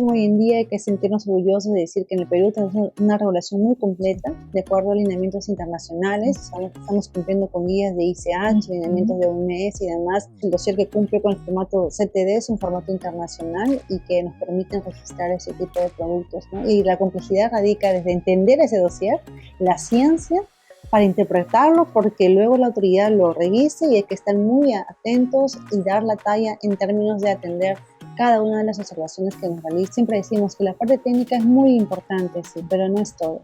Hoy en día hay que sentirnos orgullosos de decir que en el Perú tenemos una regulación muy completa, de acuerdo a alineamientos internacionales. Estamos cumpliendo con guías de ICH, alineamientos de OMS y demás. El dossier que cumple con el formato CTD es un formato internacional y que nos permite registrar ese tipo de productos, ¿no? Y la complejidad radica desde entender ese dossier, la ciencia, para interpretarlo, porque luego la autoridad lo revise y hay que estar muy atentos y dar la talla en términos de atender cada una de las observaciones que nos realizan. Siempre decimos que la parte técnica es muy importante, sí, pero no es todo.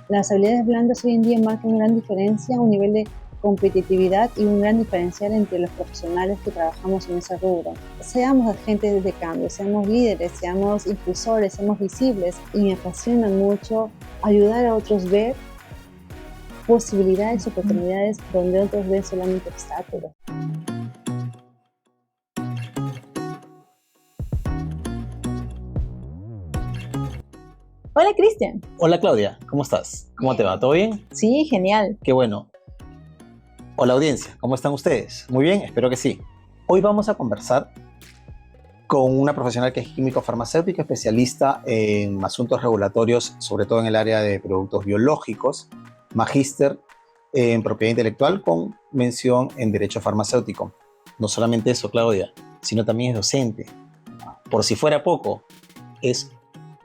Las habilidades blandas hoy en día marcan una gran diferencia, un nivel de competitividad y un gran diferencial entre los profesionales que trabajamos en ese rubro. Seamos agentes de cambio, seamos líderes, seamos impulsores, seamos visibles, y me apasiona mucho ayudar a otros a ver posibilidades, oportunidades donde otros ven solamente obstáculos. Hola, Cristian. Hola, Claudia, ¿cómo estás? ¿Cómo te va? ¿Todo bien? Sí, genial. Qué bueno. Hola, audiencia, ¿cómo están ustedes? Muy bien, espero que sí. Hoy vamos a conversar con una profesional que es químico farmacéutico, especialista en asuntos regulatorios, sobre todo en el área de productos biológicos, magíster en propiedad intelectual con mención en derecho farmacéutico. No solamente eso, Claudia, sino también es docente. Por si fuera poco, es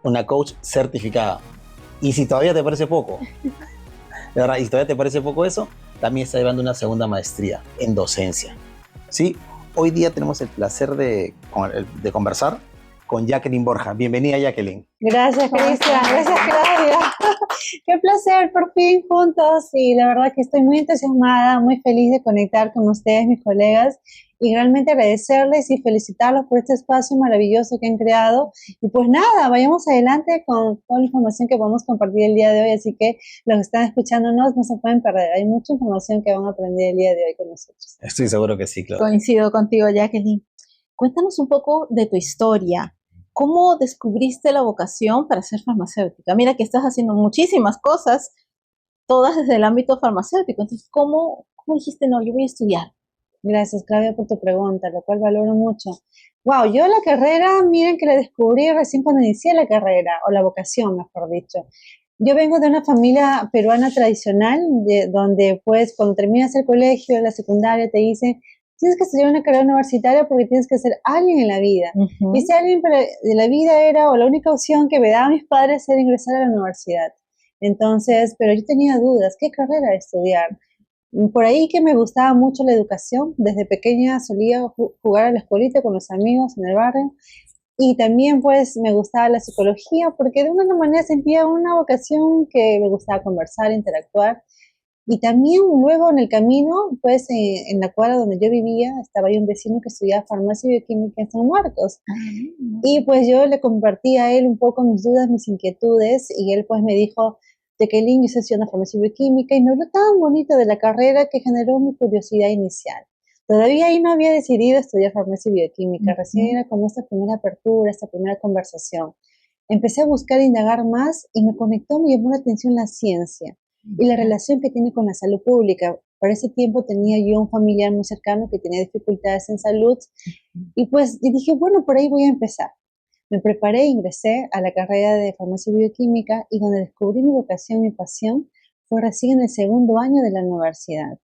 una coach certificada. Y si todavía te parece poco, de verdad, y si todavía te parece poco eso, también está llevando una segunda maestría en docencia. ¿Sí? Hoy día tenemos el placer de conversar con Jacqueline Borja. Bienvenida, Jacqueline. Gracias, Cristian. Gracias, Claudia. Qué placer, por fin juntos. Y la verdad que estoy muy entusiasmada, muy feliz de conectar con ustedes, mis colegas, y realmente agradecerles y felicitarlos por este espacio maravilloso que han creado. Y pues nada, vayamos adelante con toda la información que vamos a compartir el día de hoy. Así que los que están escuchándonos no se pueden perder. Hay mucha información que van a aprender el día de hoy con nosotros. Estoy seguro que sí, Claudia. Coincido contigo, Jacqueline. Cuéntanos un poco de tu historia. ¿Cómo descubriste la vocación para ser farmacéutica? Mira que estás haciendo muchísimas cosas, todas desde el ámbito farmacéutico. Entonces, ¿cómo dijiste, no, yo voy a estudiar? Gracias, Claudia, por tu pregunta, lo cual valoro mucho. Wow, yo la carrera, miren que la descubrí recién cuando inicié la carrera, o la vocación, mejor dicho. Yo vengo de una familia peruana tradicional, donde pues cuando terminas el colegio, la secundaria, te dicen, tienes que estudiar una carrera universitaria porque tienes que ser alguien en la vida. Y ese alguien de la vida era, o la única opción que me daban mis padres era ingresar a la universidad. Entonces, pero yo tenía dudas, ¿qué carrera estudiar? Por ahí que me gustaba mucho la educación, desde pequeña solía jugar a la escuelita con los amigos en el barrio, y también pues me gustaba la psicología porque de una manera sentía una vocación que me gustaba conversar, interactuar, y también luego en el camino pues en la cuadra donde yo vivía estaba ahí un vecino que estudiaba farmacia y bioquímica en San Marcos, y pues yo le compartí a él un poco mis dudas, mis inquietudes, y él pues me dijo, Jacqueline, yo estoy estudiando farmacia y bioquímica, y me habló tan bonito de la carrera que generó mi curiosidad inicial. Todavía ahí no había decidido estudiar farmacia y bioquímica, recién era como esta primera apertura, esta primera conversación. Empecé a buscar e indagar más y me conectó, me llamó la atención la ciencia y la relación que tiene con la salud pública. Por ese tiempo tenía yo un familiar muy cercano que tenía dificultades en salud, y pues dije, bueno, por ahí voy a empezar. Me preparé e ingresé a la carrera de farmacia y bioquímica, y donde descubrí mi vocación, mi pasión, fue recién en el segundo año de la universidad.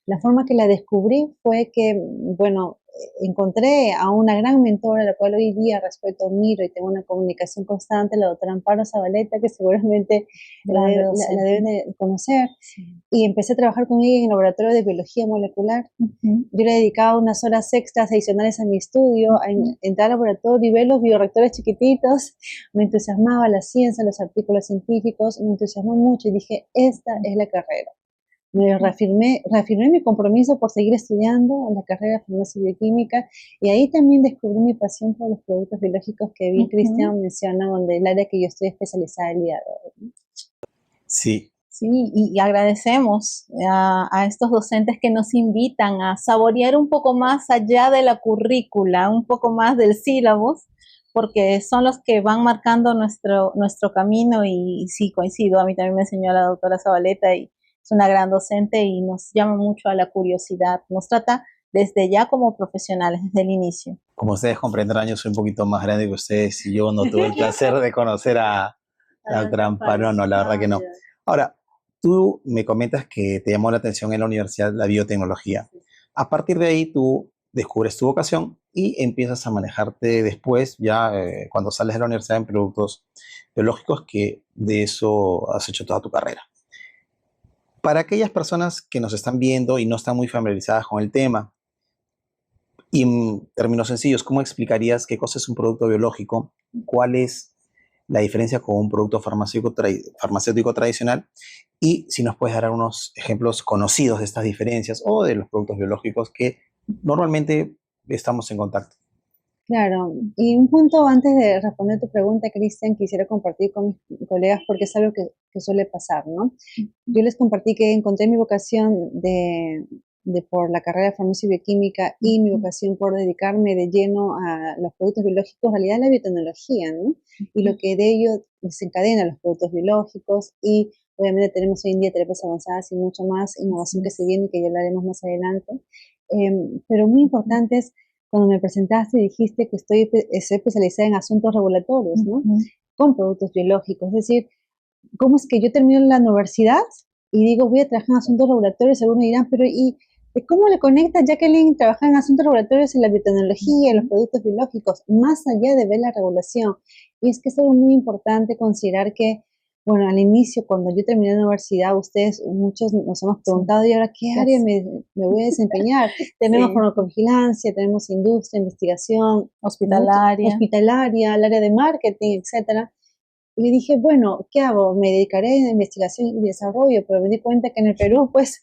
La forma que la descubrí fue que, bueno, encontré a una gran mentora, la cual hoy día respeto, admiro y tengo una comunicación constante, la doctora Amparo Zabaleta, que seguramente la deben de conocer. Sí. Y empecé a trabajar con ella en el laboratorio de biología molecular. Yo le dedicaba unas horas extras adicionales a mi estudio, a entrar al laboratorio y ver los bioreactores chiquititos. Me entusiasmaba la ciencia, los artículos científicos, me entusiasmó mucho y dije, esta es la carrera. Me reafirmé mi compromiso por seguir estudiando en la carrera de farmacia y bioquímica, y ahí también descubrí mi pasión por los productos biológicos que bien Cristian menciona, donde el área que yo estoy especializada el día de hoy. Sí. Sí, y agradecemos a estos docentes que nos invitan a saborear un poco más allá de la currícula, un poco más del sílabus, porque son los que van marcando nuestro camino. Y sí, coincido, a mí también me enseñó la doctora Zabaleta y es una gran docente y nos llama mucho a la curiosidad, nos trata desde ya como profesionales, desde el inicio. Como ustedes comprenderán, yo soy un poquito más grande que ustedes y yo no tuve el placer de conocer a la doctora Amparo, no, la verdad que no. Ahora, tú me comentas que te llamó la atención en la universidad la biotecnología. A partir de ahí tú descubres tu vocación y empiezas a manejarte después, ya cuando sales de la universidad en productos biológicos, que de eso has hecho toda tu carrera. Para aquellas personas que nos están viendo y no están muy familiarizadas con el tema, y en términos sencillos, ¿cómo explicarías qué cosa es un producto biológico? ¿Cuál es la diferencia con un producto farmacéutico tradicional? Y si nos puedes dar unos ejemplos conocidos de estas diferencias o de los productos biológicos que normalmente estamos en contacto. Claro, y un punto antes de responder tu pregunta, Cristian, quisiera compartir con mis colegas porque es algo que suele pasar, ¿no? Yo les compartí que encontré mi vocación por la carrera de farmacia y bioquímica y mi vocación por dedicarme de lleno a los productos biológicos, en realidad la biotecnología, ¿no? Y lo que de ello desencadena los productos biológicos y obviamente tenemos hoy en día terapias avanzadas y mucho más innovación que se viene y que ya hablaremos más adelante. Pero muy importante es cuando me presentaste dijiste que estoy especializada en asuntos regulatorios, ¿no? Con productos biológicos. Es decir, ¿cómo es que yo termino en la universidad y digo voy a trabajar en asuntos regulatorios? Algunos dirán, pero ¿y cómo le conecta Jacqueline trabajar en asuntos regulatorios en la biotecnología, en los productos biológicos, más allá de ver la regulación? Y es que es algo muy importante considerar que, bueno, al inicio, cuando yo terminé la universidad, ustedes, muchos nos hemos preguntado, ¿y ahora qué área me voy a desempeñar? Tenemos farmacovigilancia, tenemos industria, investigación, Hospitalaria, el área de marketing, etcétera. Y dije, bueno, ¿qué hago? Me dedicaré a investigación y desarrollo, pero me di cuenta que en el Perú, pues,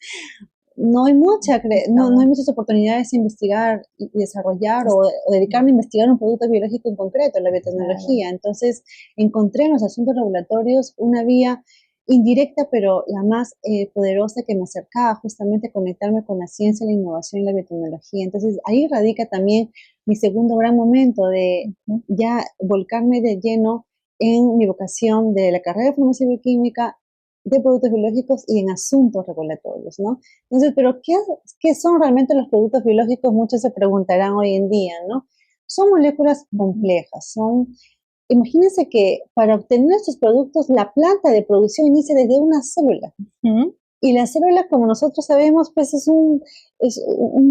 no hay no hay muchas oportunidades de investigar y desarrollar o dedicarme a investigar un producto biológico en concreto, la biotecnología. Entonces, encontré en los asuntos regulatorios una vía indirecta, pero la más poderosa que me acercaba justamente a conectarme con la ciencia, la innovación y la biotecnología. Entonces, ahí radica también mi segundo gran momento de ya volcarme de lleno en mi vocación de la carrera de farmacia y bioquímica, de productos biológicos y en asuntos regulatorios, ¿no? Entonces, pero ¿qué son realmente los productos biológicos? Muchos se preguntarán hoy en día, ¿no? Son moléculas complejas, imagínense que para obtener estos productos, la planta de producción inicia desde una célula. Y la célula, como nosotros sabemos, pues es un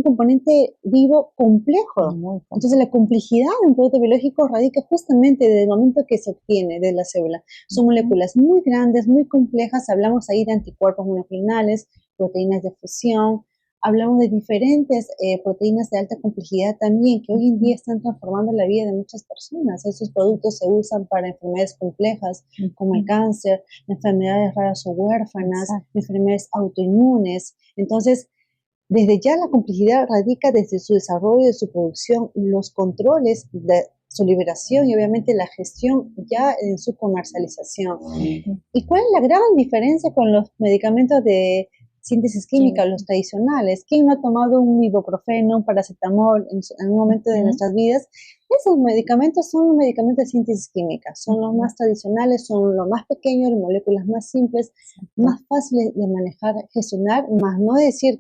componente vivo complejo. Entonces, la complejidad de un producto biológico radica justamente desde el momento que se obtiene de la célula. Son moléculas muy grandes, muy complejas. Hablamos ahí de anticuerpos monoclonales, proteínas de fusión. Hablamos de diferentes proteínas de alta complejidad también, que hoy en día están transformando la vida de muchas personas. Esos productos se usan para enfermedades complejas como el cáncer, enfermedades raras o huérfanas, enfermedades autoinmunes. Entonces, desde ya la complejidad radica desde su desarrollo, de su producción, los controles de su liberación y obviamente la gestión ya en su comercialización. ¿Y cuál es la gran diferencia con los medicamentos de síntesis química, los tradicionales? ¿Quién no ha tomado un ibuprofeno, un paracetamol en algún momento de nuestras vidas? Esos medicamentos son los medicamentos de síntesis química, son los más tradicionales, son los más pequeños, de moléculas más simples, más fáciles de manejar, gestionar, más no decir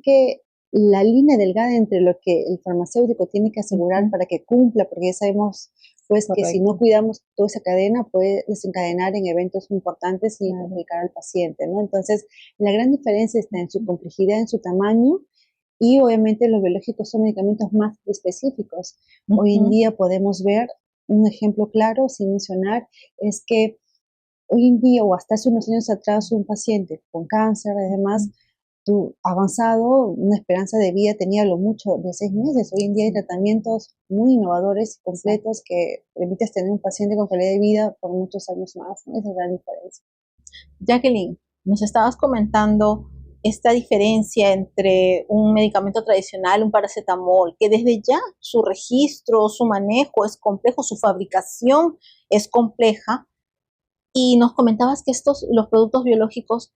que la línea delgada entre lo que el farmacéutico tiene que asegurar para que cumpla, porque ya sabemos pues que si no cuidamos toda esa cadena puede desencadenar en eventos importantes y perjudicar al paciente, ¿no? Entonces, la gran diferencia está en su complejidad, en su tamaño, y obviamente los biológicos son medicamentos más específicos. Hoy en día podemos ver un ejemplo claro, sin mencionar, es que hoy en día o hasta hace unos años atrás un paciente con cáncer y demás, avanzado, una esperanza de vida tenía lo mucho de 6 meses. Hoy en día hay tratamientos muy innovadores y completos que permiten tener un paciente con calidad de vida por muchos años más, ¿no? Esa es la gran diferencia. Jacqueline, nos estabas comentando esta diferencia entre un medicamento tradicional, un paracetamol, que desde ya su registro, su manejo es complejo, su fabricación es compleja, y nos comentabas que los productos biológicos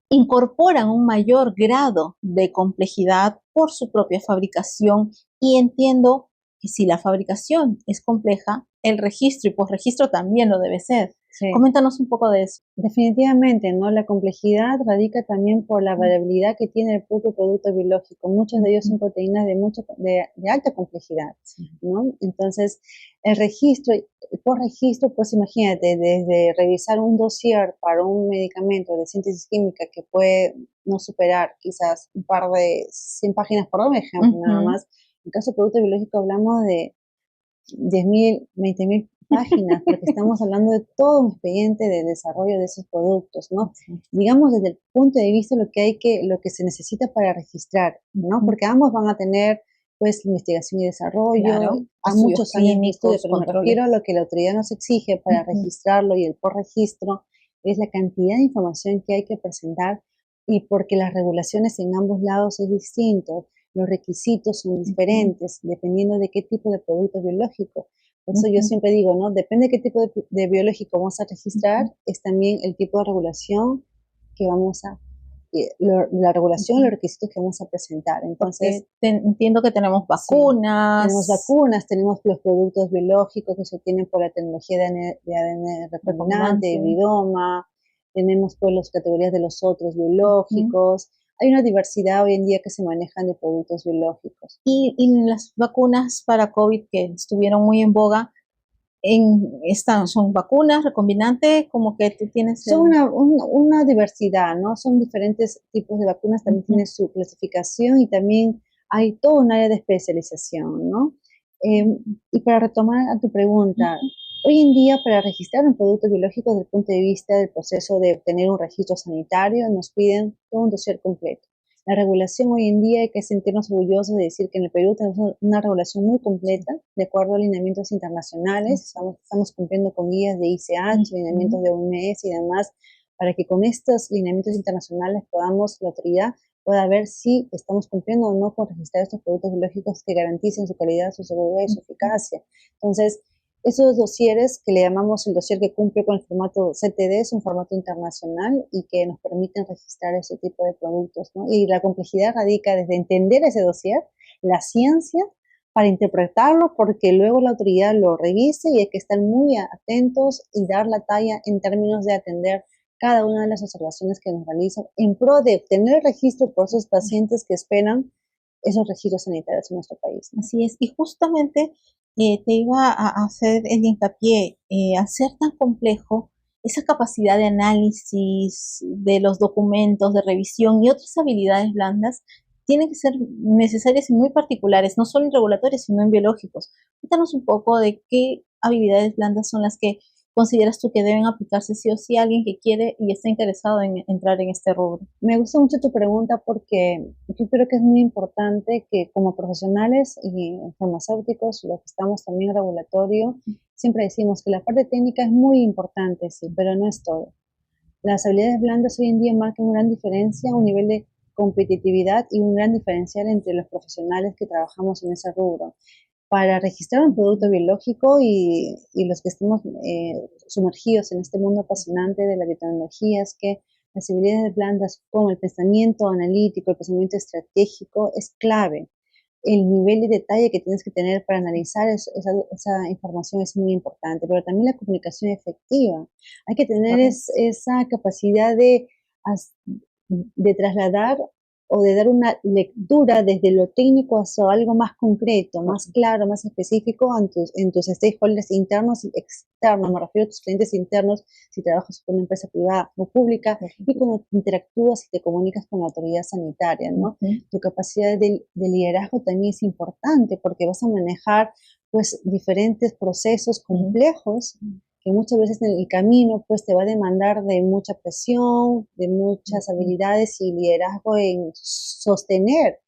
incorporan un mayor grado de complejidad por su propia fabricación, y entiendo que si la fabricación es compleja, el registro y postregistro también lo debe ser. Sí. Coméntanos un poco de eso. Definitivamente, ¿no? La complejidad radica también por la variabilidad que tiene el propio producto biológico. Muchos de ellos son proteínas de alta complejidad, ¿no? Entonces, el registro, el postregistro, pues imagínate, desde revisar un dossier para un medicamento de síntesis química que puede no superar quizás un par de 100 páginas por ejemplo, nada más. En caso de producto biológico hablamos de 10.000, 20.000 páginas, porque estamos hablando de todo un expediente de desarrollo de esos productos, ¿no? Digamos desde el punto de vista de lo que se necesita para registrar, ¿no? Porque ambos van a tener, pues, investigación y desarrollo, Claro, a muchos años de estudio, pero me controles. refiero a lo que la autoridad nos exige para registrarlo y el postregistro, es la cantidad de información que hay que presentar y porque las regulaciones en ambos lados es distinto. Los requisitos son diferentes dependiendo de qué tipo de producto biológico. Por eso yo siempre digo, ¿no? Depende de qué tipo de biológico vamos a registrar, es también el tipo de regulación que vamos a, la regulación y los requisitos que vamos a presentar. Entonces, entiendo que tenemos vacunas. Sí, tenemos vacunas, tenemos los productos biológicos que se obtienen por la tecnología de ADN recombinante, hibridoma, tenemos pues las categorías de los otros biológicos. Hay una diversidad hoy en día que se manejan de productos biológicos. Y las vacunas para COVID que estuvieron muy en boga, son vacunas recombinantes, como que tú tienes... Son una diversidad, ¿no? Son diferentes tipos de vacunas, también tiene su clasificación y también hay todo un área de especialización, ¿no? Y para retomar a tu pregunta, hoy en día para registrar un producto biológico desde el punto de vista del proceso de obtener un registro sanitario nos piden todo un dossier completo. La regulación hoy en día hay que sentirnos orgullosos de decir que en el Perú tenemos una regulación muy completa de acuerdo a lineamientos internacionales. Estamos cumpliendo con guías de ICH, lineamientos de OMS y demás, para que con estos lineamientos internacionales la autoridad pueda ver si estamos cumpliendo o no con registrar estos productos biológicos que garanticen su calidad, su seguridad y su eficacia. Entonces, esos dosieres que le llamamos el dossier que cumple con el formato CTD es un formato internacional y que nos permiten registrar ese tipo de productos, ¿no? Y la complejidad radica desde entender ese dossier, la ciencia, para interpretarlo, porque luego la autoridad lo revise y hay que estar muy atentos y dar la talla en términos de atender cada una de las observaciones que nos realizan en pro de obtener el registro por esos pacientes que esperan esos registros sanitarios en nuestro país. Así es, y justamente te iba a hacer el hincapié, al ser tan complejo, esa capacidad de análisis de los documentos, de revisión y otras habilidades blandas tienen que ser necesarias y muy particulares, no solo en regulatorios, sino en biológicos. Cuéntanos un poco de qué habilidades blandas son las que consideras tú que deben aplicarse sí o sí a alguien que quiere y está interesado en entrar en este rubro. Me gusta mucho tu pregunta porque yo creo que es muy importante que como profesionales y farmacéuticos, los que estamos también en regulatorio, siempre decimos que la parte técnica es muy importante, sí, pero no es todo. Las habilidades blandas hoy en día marcan una gran diferencia, un nivel de competitividad y un gran diferencial entre los profesionales que trabajamos en ese rubro. Para registrar un producto biológico y los que estemos sumergidos en este mundo apasionante de la biotecnología, es que las habilidades blandas como el pensamiento analítico, el pensamiento estratégico es clave. El nivel de detalle que tienes que tener para analizar esa información es muy importante, pero también la comunicación efectiva. Hay que tener esa capacidad de trasladar o de dar una lectura desde lo técnico hacia algo más concreto, más claro, más específico en tus stakeholders internos y externos. Me refiero a tus clientes internos si trabajas con una empresa privada o pública y cuando interactúas y te comunicas con la autoridad sanitaria, ¿no? Tu capacidad de liderazgo también es importante porque vas a manejar pues diferentes procesos complejos que muchas veces en el camino pues te va a demandar de mucha presión, de muchas habilidades y liderazgo en sostener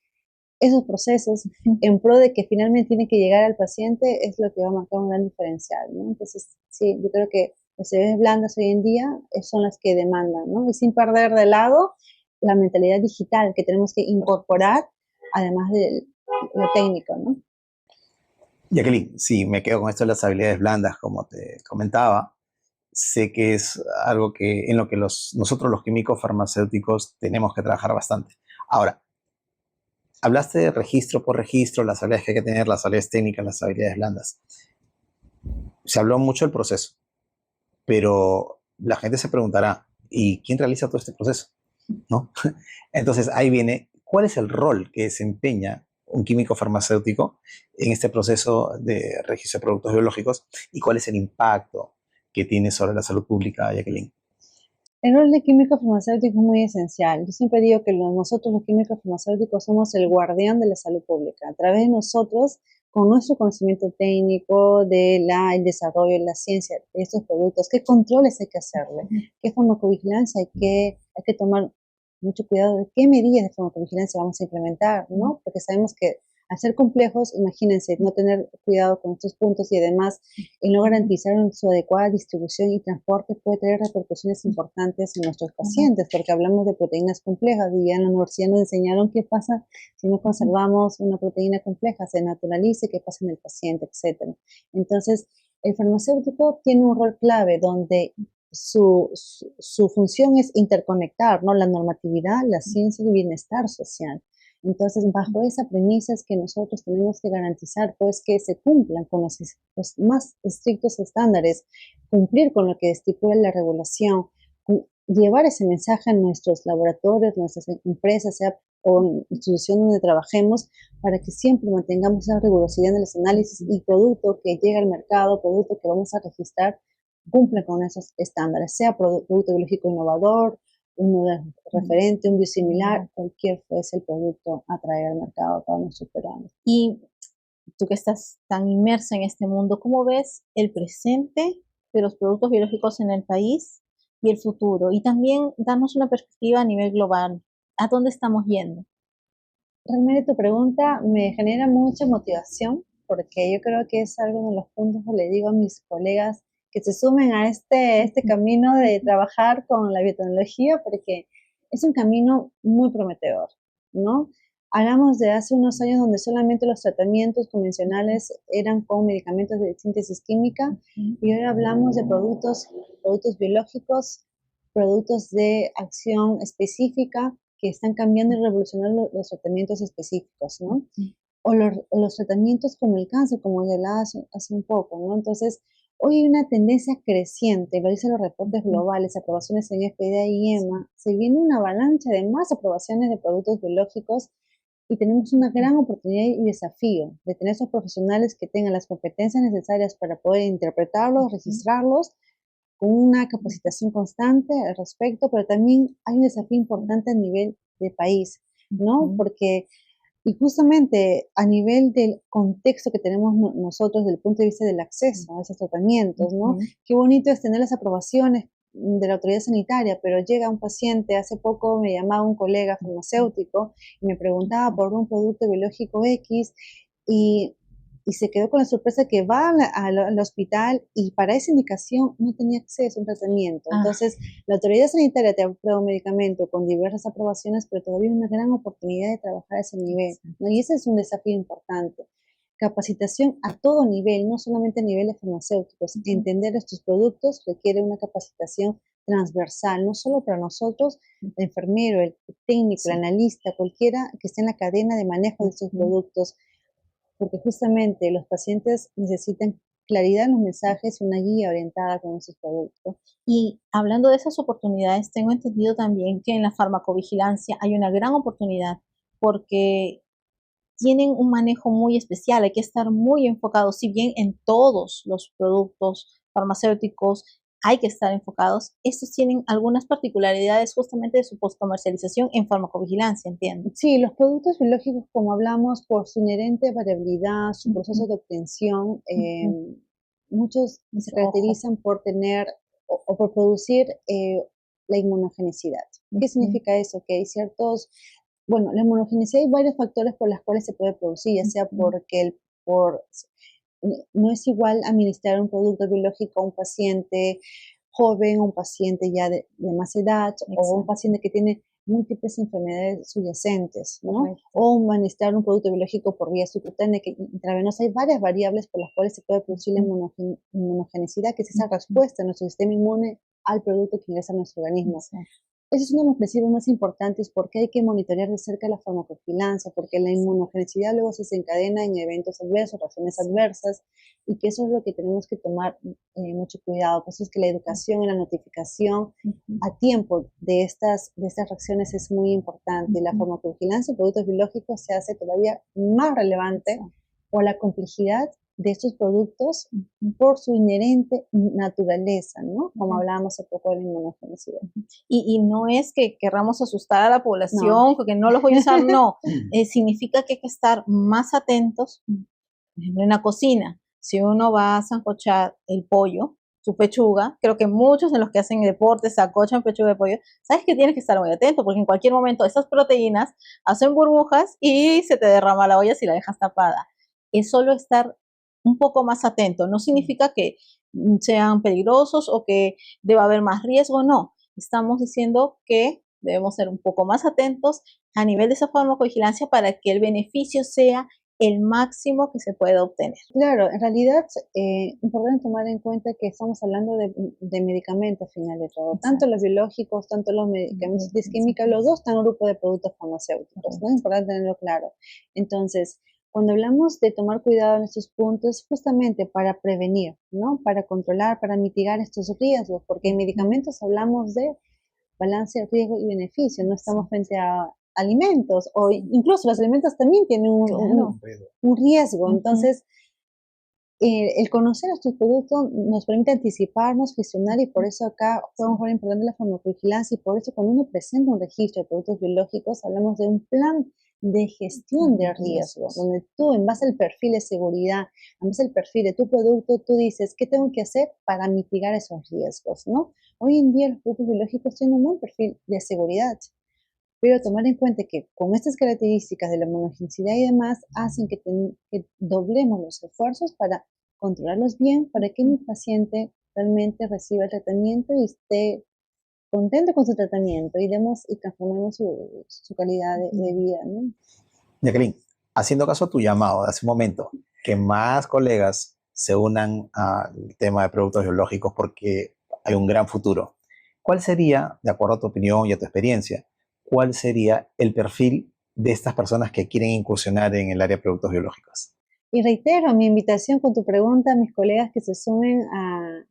esos procesos en pro de que finalmente tiene que llegar al paciente es lo que va a marcar un gran diferencial, ¿no? Entonces, sí, yo creo que las habilidades blandas hoy en día son las que demandan, ¿no? Y sin perder de lado la mentalidad digital que tenemos que incorporar, además de lo técnico, ¿no? Jacqueline, sí, me quedo con esto de las habilidades blandas, como te comentaba. Sé que es algo en lo que nosotros los químicos farmacéuticos tenemos que trabajar bastante. Ahora, Hablaste de registro por registro, las habilidades que hay que tener, las habilidades técnicas, las habilidades blandas. Se habló mucho del proceso, pero la gente se preguntará, ¿y quién realiza todo este proceso? ¿No? Entonces ahí viene, ¿cuál es el rol que desempeña un químico farmacéutico en este proceso de registro de productos biológicos y cuál es el impacto que tiene sobre la salud pública, Jacqueline? El rol de químico farmacéutico es muy esencial. Yo siempre digo que nosotros los químicos farmacéuticos somos el guardián de la salud pública. A través de nosotros, con nuestro conocimiento técnico el desarrollo, la ciencia de estos productos, qué controles hay que hacerle, qué farmacovigilancia hay que tomar mucho cuidado de qué medidas de farmacovigilancia vamos a implementar, ¿no? Porque sabemos que al ser complejos, imagínense, no tener cuidado con estos puntos y además el no garantizar su adecuada distribución y transporte puede tener repercusiones importantes en nuestros pacientes, porque hablamos de proteínas complejas y ya en la universidad nos enseñaron qué pasa si no conservamos una proteína compleja, se naturalice, qué pasa en el paciente, etc. Entonces, el farmacéutico tiene un rol clave donde su función es interconectar, ¿no? La normatividad, la ciencia y el bienestar social. Entonces, bajo esa premisa es que nosotros tenemos que garantizar pues que se cumplan con los más estrictos estándares, cumplir con lo que estipula la regulación, llevar ese mensaje a nuestros laboratorios, nuestras empresas, sea o institución donde trabajemos, para que siempre mantengamos esa rigurosidad en los análisis y producto que llega al mercado, producto que vamos a registrar, cumple con esos estándares, sea producto biológico innovador, un referente, un biosimilar, cualquier fuese el producto a traer al mercado para nuestros peruanos. Y tú que estás tan inmersa en este mundo, ¿cómo ves el presente de los productos biológicos en el país y el futuro? Y también darnos una perspectiva a nivel global. ¿A dónde estamos yendo? Realmente tu pregunta me genera mucha motivación porque yo creo que es algo de los puntos que le digo a mis colegas que se sumen a este camino de trabajar con la biotecnología porque es un camino muy prometedor, ¿no? Hablamos de hace unos años donde solamente los tratamientos convencionales eran con medicamentos de síntesis química y ahora hablamos de productos biológicos, productos de acción específica que están cambiando y revolucionando los tratamientos específicos, ¿no? O los tratamientos como el cáncer, como ya hablaba hace un poco, ¿no? Entonces, hoy hay una tendencia creciente, lo dicen los reportes globales, aprobaciones en FDA y EMA, se viene una avalancha de más aprobaciones de productos biológicos y tenemos una gran oportunidad y desafío de tener esos profesionales que tengan las competencias necesarias para poder interpretarlos, registrarlos, con una capacitación constante al respecto, pero también hay un desafío importante a nivel de país, ¿no? Porque, y justamente a nivel del contexto que tenemos nosotros desde el punto de vista del acceso a esos tratamientos, ¿no? Qué bonito es tener las aprobaciones de la autoridad sanitaria, pero llega un paciente, hace poco me llamaba un colega farmacéutico y me preguntaba por un producto biológico X y se quedó con la sorpresa que va al hospital y para esa indicación no tenía acceso a un tratamiento. Entonces, la autoridad sanitaria te aprueba un medicamento con diversas aprobaciones, pero todavía hay una gran oportunidad de trabajar a ese nivel, ¿no? Y ese es un desafío importante. Capacitación a todo nivel, no solamente a niveles farmacéuticos. Entender estos productos requiere una capacitación transversal, no solo para nosotros, el enfermero, el técnico, el analista, cualquiera que esté en la cadena de manejo de estos productos, porque justamente los pacientes necesitan claridad en los mensajes y una guía orientada con esos productos. Y hablando de esas oportunidades, tengo entendido también que en la farmacovigilancia hay una gran oportunidad porque tienen un manejo muy especial, hay que estar muy enfocados, si bien en todos los productos farmacéuticos hay que estar enfocados, estos tienen algunas particularidades justamente de su postcomercialización en farmacovigilancia, entiendo. Sí, los productos biológicos, como hablamos, por su inherente variabilidad, su proceso de obtención, muchos se caracterizan por tener o por producir la inmunogenicidad. ¿Qué significa eso? Que hay ciertos, bueno, la inmunogenicidad hay varios factores por los cuales se puede producir, ya sea porque no es igual administrar un producto biológico a un paciente joven, un paciente ya de más edad, o un paciente que tiene múltiples enfermedades subyacentes, ¿no? Correcto. O administrar un producto biológico por vía subcutánea, que intravenosa. Hay varias variables por las cuales se puede producir la inmunogenicidad, que es esa respuesta de nuestro sistema inmune al producto que ingresa a nuestro organismo. Ese es uno de los principios más importantes porque hay que monitorear de cerca la farmacovigilancia, porque la inmunogenicidad luego se desencadena en eventos adversos, reacciones adversas, y que eso es lo que tenemos que tomar mucho cuidado. Por eso es que la educación y la notificación a tiempo de estas reacciones es muy importante. Y la farmacovigilancia de productos biológicos se hace todavía más relevante por la complejidad de estos productos por su inherente naturaleza, ¿no? Como hablábamos hace poco de la inmunogenicidad. Y no es que querramos asustar a la población, No. porque no los voy a usar, no. Significa que hay que estar más atentos. Por ejemplo, en la cocina, si uno va a sancochar el pollo, su pechuga, creo que muchos de los que hacen deporte sancochan pechuga de pollo, sabes que tienes que estar muy atento, porque en cualquier momento esas proteínas hacen burbujas y se te derrama la olla si la dejas tapada. Es solo estar un poco más atento, no significa que sean peligrosos o que deba haber más riesgo, no. Estamos diciendo que debemos ser un poco más atentos a nivel de esa farmacovigilancia para que el beneficio sea el máximo que se pueda obtener. Claro, en realidad importante tomar en cuenta que estamos hablando de medicamentos al final de todo. Tanto los biológicos, tanto los medicamentos de química, los dos están en un grupo de productos farmacéuticos, ¿no? Es importante tenerlo claro. Entonces, cuando hablamos de tomar cuidado en estos puntos, justamente para prevenir, ¿no? Para controlar, para mitigar estos riesgos, porque en medicamentos hablamos de balance, riesgo y beneficio, no estamos frente a alimentos, o incluso los alimentos también tienen un riesgo. Entonces, el conocer estos productos nos permite anticiparnos, gestionar, y por eso acá fue muy importante la farmacovigilancia, y por eso cuando uno presenta un registro de productos biológicos, hablamos de un plan de gestión de riesgos, donde tú, en base al perfil de seguridad, en base al perfil de tu producto, tú dices, ¿qué tengo que hacer para mitigar esos riesgos, ¿no? Hoy en día los productos biológicos tienen un buen perfil de seguridad, pero tomar en cuenta que con estas características de la inmunogenicidad y demás hacen que doblemos los esfuerzos para controlarlos bien, para que mi paciente realmente reciba el tratamiento y esté contento con su tratamiento, y transformemos su calidad de vida, ¿no? Jacqueline, haciendo caso a tu llamado de hace un momento, que más colegas se unan al tema de productos biológicos porque hay un gran futuro. ¿Cuál sería, de acuerdo a tu opinión y a tu experiencia, cuál sería el perfil de estas personas que quieren incursionar en el área de productos biológicos? Y reitero mi invitación con tu pregunta a mis colegas que se sumen a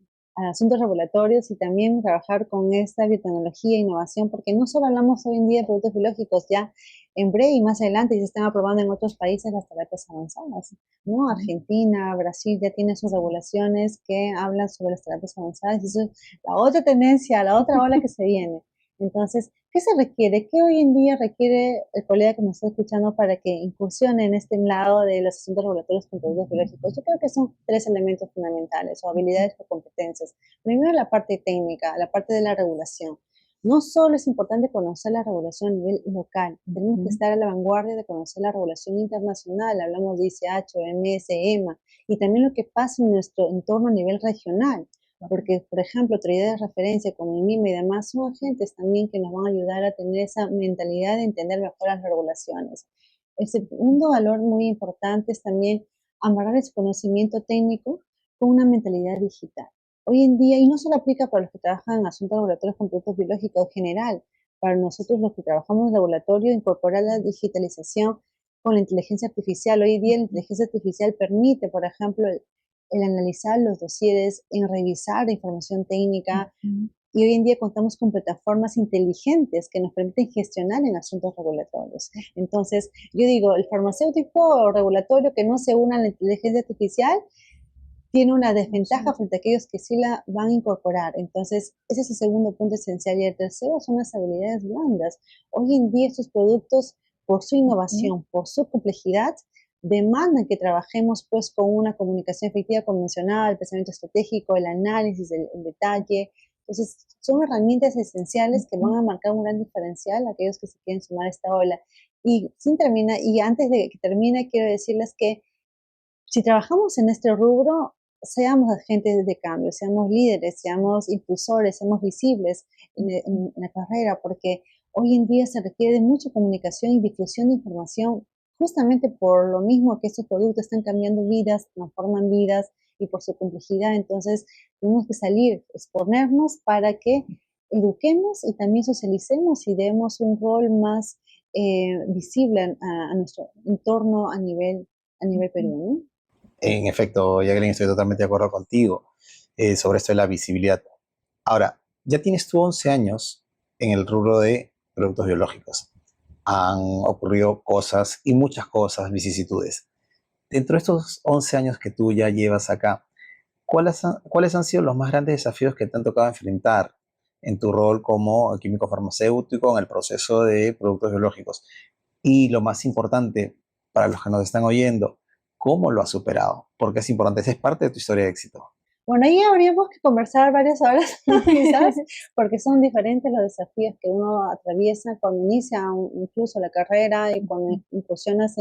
asuntos regulatorios y también trabajar con esta biotecnología e innovación, porque no solo hablamos hoy en día de productos biológicos, ya en breve y más adelante se están aprobando en otros países las terapias avanzadas, ¿no? Argentina, Brasil ya tiene sus regulaciones que hablan sobre las terapias avanzadas, y eso es la otra tendencia, la otra ola que se viene. Entonces, ¿qué se requiere? ¿Qué hoy en día requiere el colega que nos está escuchando para que incursione en este lado de los asuntos regulatorios con productos biológicos? Yo creo que son tres elementos fundamentales, o habilidades o competencias. Primero, la parte técnica, la parte de la regulación. No solo es importante conocer la regulación a nivel local, tenemos que estar a la vanguardia de conocer la regulación internacional. Hablamos de ICH, OMS, EMA, y también lo que pasa en nuestro entorno a nivel regional. Porque, por ejemplo, autoridades de referencia como INVIMA y demás son agentes también que nos van a ayudar a tener esa mentalidad de entender mejor las regulaciones. El segundo valor muy importante es también amarrar ese conocimiento técnico con una mentalidad digital. Hoy en día, y no solo aplica para los que trabajan en asuntos regulatorios con productos biológicos, en general, para nosotros los que trabajamos en laboratorio, incorporar la digitalización con la inteligencia artificial. Hoy en día la inteligencia artificial permite, por ejemplo, el analizar los dosieres, en revisar la información técnica, y hoy en día contamos con plataformas inteligentes que nos permiten gestionar en asuntos regulatorios. Entonces, yo digo, el farmacéutico o regulatorio que no se una a la inteligencia artificial tiene una desventaja frente a aquellos que sí la van a incorporar. Entonces, ese es el segundo punto esencial. Y el tercero son las habilidades blandas. Hoy en día estos productos, por su innovación, por su complejidad, demandan que trabajemos pues con una comunicación efectiva, como mencionaba, el pensamiento estratégico, el análisis, el detalle. Entonces, son herramientas esenciales que van a marcar un gran diferencial a aquellos que se quieren sumar a esta ola. Y antes de que termine, quiero decirles que si trabajamos en este rubro, seamos agentes de cambio, seamos líderes, seamos impulsores, seamos visibles en la carrera, porque hoy en día se requiere de mucha comunicación y difusión de información, justamente por lo mismo que estos productos están cambiando vidas, transforman vidas, y por su complejidad. Entonces, tenemos que salir, exponernos para que eduquemos y también socialicemos y demos un rol más visible a nuestro entorno a nivel Perú, ¿no? En efecto, Jacqueline, estoy totalmente de acuerdo contigo sobre esto de la visibilidad. Ahora, ya tienes tú 11 años en el rubro de productos biológicos. Han ocurrido cosas y muchas cosas, vicisitudes. Dentro de estos 11 años que tú ya llevas acá, ¿cuáles han sido los más grandes desafíos que te han tocado enfrentar en tu rol como químico farmacéutico en el proceso de productos biológicos? Y lo más importante, para los que nos están oyendo, ¿cómo lo has superado? Porque es importante, esa es parte de tu historia de éxito. Bueno, ahí habríamos que conversar varias horas, quizás, porque son diferentes los desafíos que uno atraviesa cuando inicia incluso la carrera y cuando incursionas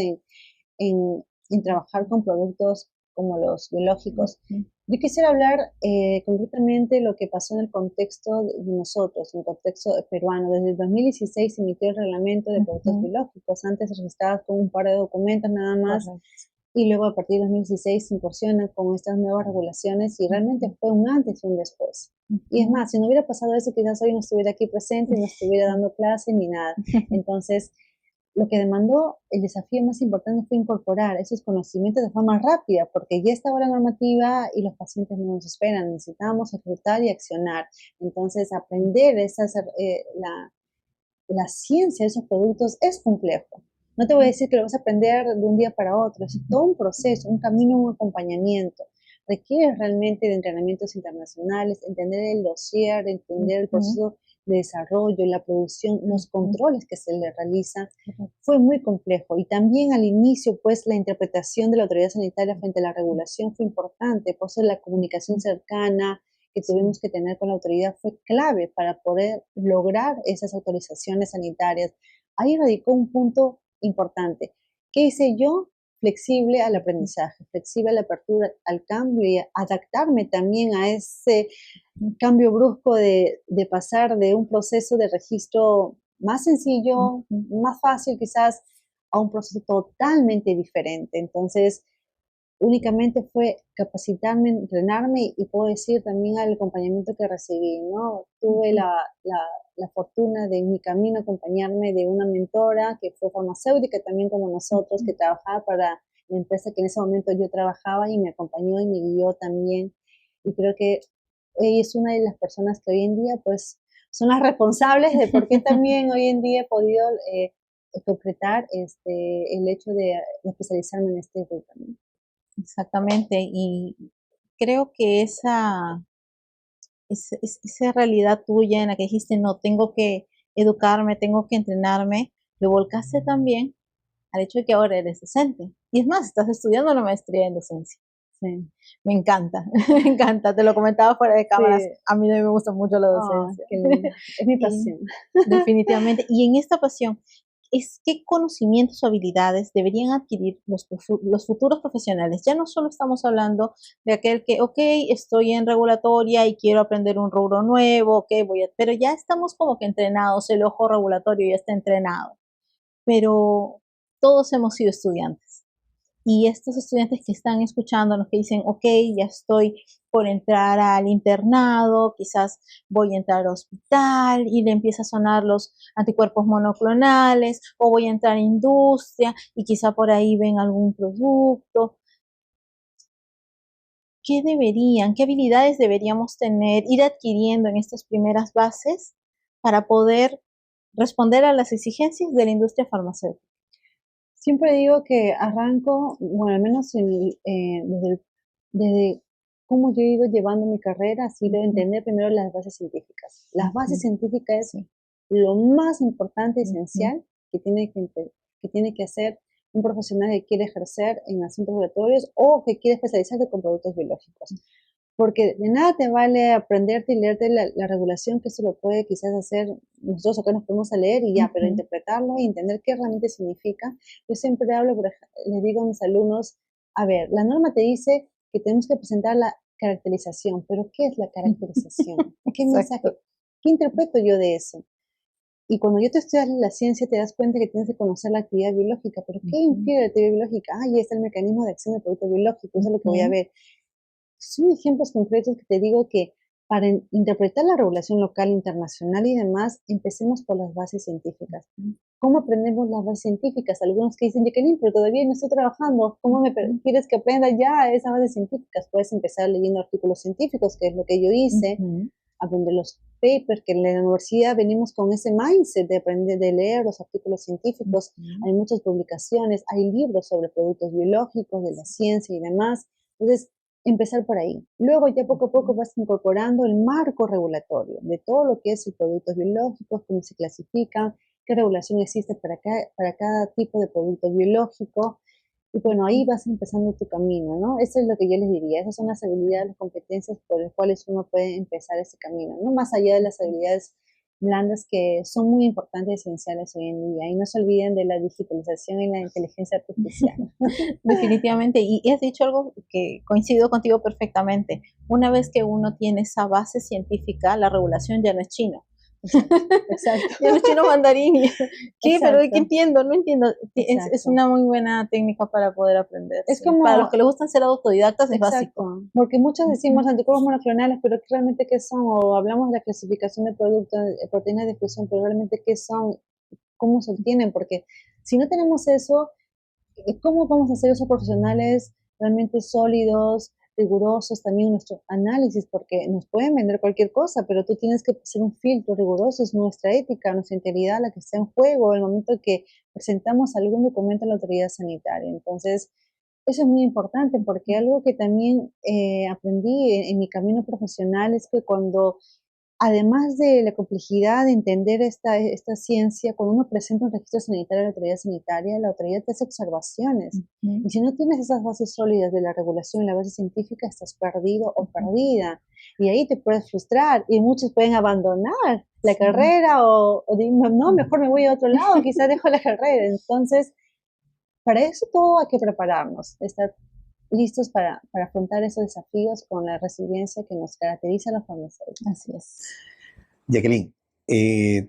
en trabajar con productos como los biológicos. Yo quisiera hablar concretamente lo que pasó en el contexto de nosotros, en el contexto peruano. Desde el 2016 se emitió el reglamento de productos biológicos, antes registrados con un par de documentos nada más. Correcto. Y luego a partir de 2016 se incursiona con estas nuevas regulaciones y realmente fue un antes y un después. Y es más, si no hubiera pasado eso, quizás hoy no estuviera aquí presente, no estuviera dando clase ni nada. Entonces, lo que demandó el desafío más importante fue incorporar esos conocimientos de forma rápida, porque ya estaba la normativa y los pacientes no nos esperan, necesitábamos ejecutar y accionar. Entonces, aprender la ciencia de esos productos es complejo. No te voy a decir que lo vas a aprender de un día para otro, es todo un proceso, un camino, un acompañamiento. Requiere realmente de entrenamientos internacionales, entender el dossier, entender el proceso de desarrollo, la producción, los controles que se le realizan. Fue muy complejo. Y también al inicio, pues, la interpretación de la autoridad sanitaria frente a la regulación fue importante. Por eso la comunicación cercana que tuvimos que tener con la autoridad fue clave para poder lograr esas autorizaciones sanitarias. Ahí radicó un punto importante. ¿Qué hice yo? Flexible al aprendizaje, flexible a la apertura, al cambio y adaptarme también a ese cambio brusco de pasar de un proceso de registro más sencillo, más fácil quizás, a un proceso totalmente diferente. Entonces, únicamente fue capacitarme, entrenarme y puedo decir también al acompañamiento que recibí, ¿no? Tuve la fortuna de en mi camino acompañarme de una mentora que fue farmacéutica también como nosotros, que trabajaba para la empresa que en ese momento yo trabajaba y me acompañó y me guió también. Y creo que ella es una de las personas que hoy en día pues son las responsables de por qué también hoy en día he podido concretar el hecho de especializarme en este rubro, ¿no? Exactamente, y creo que esa realidad tuya en la que dijiste, no, tengo que educarme, tengo que entrenarme, lo volcaste también al hecho de que ahora eres docente. Y es más, estás estudiando una maestría en docencia. Sí. Me encanta, me encanta. Te lo comentaba fuera de cámaras. Sí. A mí no me gusta mucho la docencia. Es mi pasión. Definitivamente. Y en esta pasión, ¿qué conocimientos o habilidades deberían adquirir los futuros profesionales? Ya no solo estamos hablando de aquel que, ok, estoy en regulatoria y quiero aprender un rubro nuevo, ok, pero ya estamos como que entrenados, el ojo regulatorio ya está entrenado. Pero todos hemos sido estudiantes. Y estos estudiantes que están escuchándonos, que dicen, ok, ya estoy por entrar al internado, quizás voy a entrar al hospital y le empieza a sonar los anticuerpos monoclonales, o voy a entrar a industria y quizá por ahí ven algún producto. ¿Qué habilidades deberíamos tener, ir adquiriendo en estas primeras bases para poder responder a las exigencias de la industria farmacéutica? Siempre digo que arranco, bueno, al menos desde cómo yo he ido llevando mi carrera, ha sido entender primero las bases científicas. Las bases científicas es lo más importante y esencial que tiene que hacer un profesional que quiere ejercer en asuntos regulatorios o que quiere especializarse con productos biológicos. Porque de nada te vale aprenderte y leerte la regulación, que eso lo puede quizás hacer, nosotros acá nos podemos a leer y ya, pero interpretarlo y entender qué realmente significa. Yo siempre hablo, les digo a mis alumnos, a ver, la norma te dice que tenemos que presentar la caracterización, pero ¿qué es la caracterización? ¿Qué mensaje? ¿Qué interpreto yo de eso? Y cuando yo te estudias la ciencia te das cuenta que tienes que conocer la actividad biológica, pero ¿qué infiere la actividad biológica? Ah, y está el mecanismo de acción del producto biológico, eso es lo que voy a ver. Son ejemplos concretos que te digo que para interpretar la regulación local, internacional y demás, empecemos por las bases científicas. ¿Cómo aprendemos las bases científicas? Algunos que dicen, Jacqueline, pero todavía no estoy trabajando, ¿cómo me quieres que aprenda ya esas bases científicas? Puedes empezar leyendo artículos científicos, que es lo que yo hice, aprender los papers, que en la universidad venimos con ese mindset de aprender, de leer los artículos científicos. Hay muchas publicaciones, hay libros sobre productos biológicos, de la ciencia y demás. Entonces, empezar por ahí. Luego ya poco a poco vas incorporando el marco regulatorio de todo lo que es el productos biológicos, cómo se clasifican, qué regulación existe para cada tipo de producto biológico. Y bueno, ahí vas empezando tu camino, ¿no? Eso es lo que yo les diría. Esas son las habilidades, las competencias por las cuales uno puede empezar ese camino, ¿no? Más allá de las habilidades blandas que son muy importantes y esenciales hoy en día. Y no se olviden de la digitalización y la inteligencia artificial. Definitivamente, y has dicho algo que coincido contigo perfectamente. Una vez que uno tiene esa base científica, la regulación ya no es chino. Exacto. Ya no es chino mandarín. ¿Qué? Pero ¿qué entiendo? No entiendo. Es una muy buena técnica para poder aprender. Es como, para los que les gustan ser autodidactas es básico. Porque muchos decimos anticuerpos monoclonales, pero realmente ¿qué son? O hablamos de la clasificación de productos, proteínas de fusión, pero realmente ¿qué son? ¿Cómo se obtienen? Porque si no tenemos eso, ¿cómo vamos a ser esos profesionales realmente sólidos, rigurosos también en nuestro análisis? Porque nos pueden vender cualquier cosa, pero tú tienes que ser un filtro riguroso, es nuestra ética, nuestra integridad la que está en juego el momento que presentamos algún documento a la autoridad sanitaria. Entonces, eso es muy importante porque algo que también aprendí en mi camino profesional es que cuando además de la complejidad de entender esta ciencia, cuando uno presenta un registro sanitario a la autoridad te hace observaciones. Y si no tienes esas bases sólidas de la regulación y la base científica, estás perdido o perdida. Y ahí te puedes frustrar y muchos pueden abandonar la carrera o decir, no, mejor me voy a otro lado, quizás dejo la carrera. Entonces, para eso todo hay que prepararnos, estar listos para afrontar esos desafíos con la resiliencia que nos caracteriza a los farmacéuticos. Así es. Jacqueline,